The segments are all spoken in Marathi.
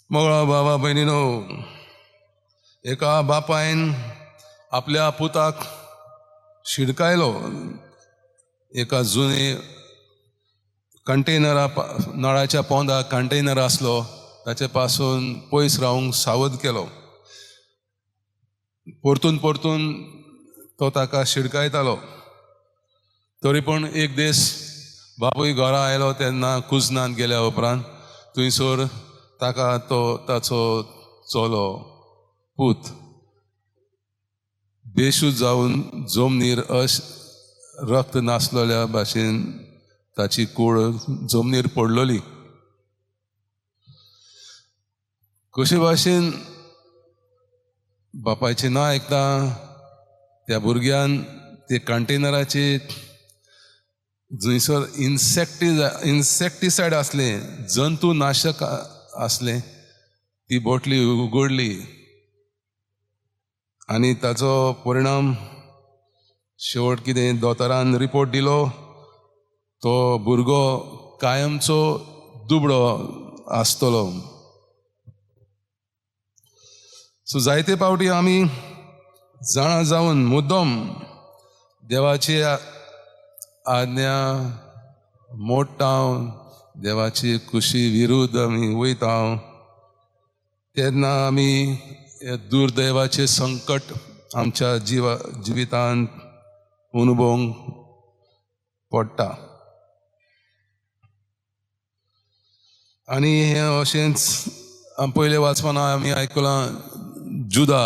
मोगळा बाबा बहिणीनो, एका बापायन आपल्या पुताक शिडकायलो. एका जुने कंटेनरा नळाच्या पोंदाक कंटेनर आसलो, ताचे पासून पयस रावंक सावध केलो. परतून परतून तो ताका शिडकायतालो. तरी पूण एक दीस बापूय घरा आयलो तेन्ना कुजनांत गेल्या उपरांत थंयसर ताका ताचो चलो पूत बेशूद जावन जमनीर रक्त नासलेल्या भाशेन ताची कूड जमनीर पडलोली. कशे भाशेन बापायचें ना आयकता त्या भुरग्यान ते कंटेनराचे जंयसर इन्सेक्टिसायड आसले, जंतुनाशक आसले, ती बोटली उगडली आनी ताचो परिणाम शेवट कितें दोतोरान रिपोर्ट दिलो, तो भुरगो कायमचो दुबळो आसतलो. सो जायते पावटी आमी जाणा जावन मुद्दम देवाची आज्ञा मोडटा, देवाची खुशी विरुद्ध आमी वयता, तेन्ना आमी दुर्दैवाचे संकट आमच्या जिवितांत अनुभवंक पडटा. आनी हें अशेंच पयले वाचपना आमी आयकलां, जुदा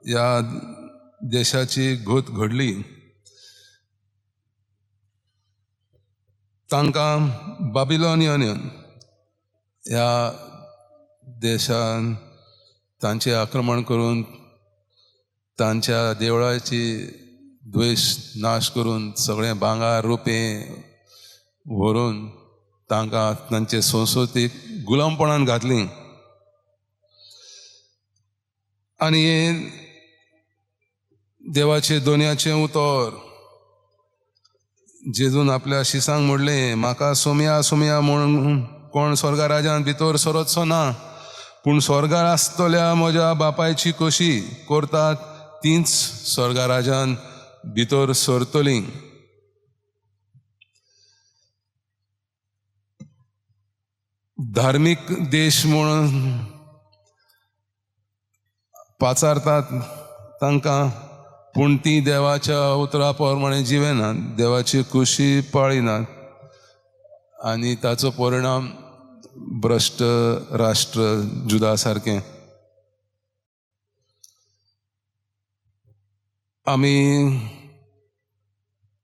ह्या देशाची घोत घडली. तांकां बाबिलोनियन ह्या देशान तांचे आक्रमण करून तांच्या देवळाची द्वेश नाश करून सगळें भांगार रुपें व्हरून तांकां तांचे संस्कृतीक गुलामपणान घातली. आनी हे देवाचे दोनयाचें उतर जेजून आपल्या शिसांक म्हणलें, म्हाका सोमया सोमया म्हूण कोण स्वर्गा राज्यांत भितर सरचो ना, पूण स्वर्गार आसतल्या म्हज्या बापायची कशी करतात तींच स्वर्गा राज्यांत भितर सरतलीं. धार्मीक देश म्हणून पाचारतात तांकां, पूण ती देवाच्या उतरा प्रमाणे जिवेनात, देवाची खुशी पाळिनात आनी ताचो परिणाम भ्रश्ट राष्ट्र जुदा सारकें. आमी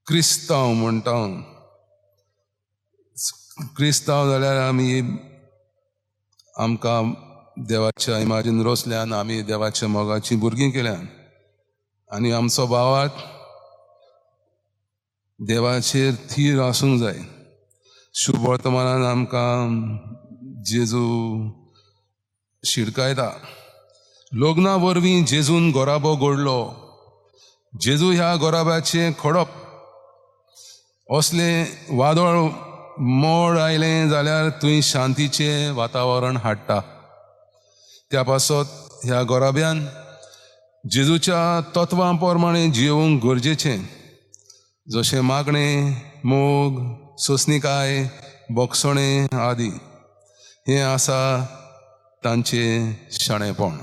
क्रिस्तांव म्हणटा, क्रिस्तांव जाल्यार आमकां देवाच्या इमाजीन रोसल्यान आमी देवाच्या मोगाची भुरगीं केल्यान आनी आमचो भावार्थ देवाचेर थीर आसूंक जाय. शुभ वर्तमानान आमकां जेजू शिडकायता. लग्ना वरवीं जेजून गोराबो घडलो. जेजू ह्या गोराब्याचें खडप असलें वादळ मोड आयलें जाल्यार थंय शांतीचें वातावरण हाडटा. त्या पासत ह्या गोराब्यान जेजूच्या तत्वां प्रमाणे जिवंक गरजेचें, जशें मागणें, मोग, सोंसणीकाय, बोगसणें आदी. हें आसा तांचें शाणेपण.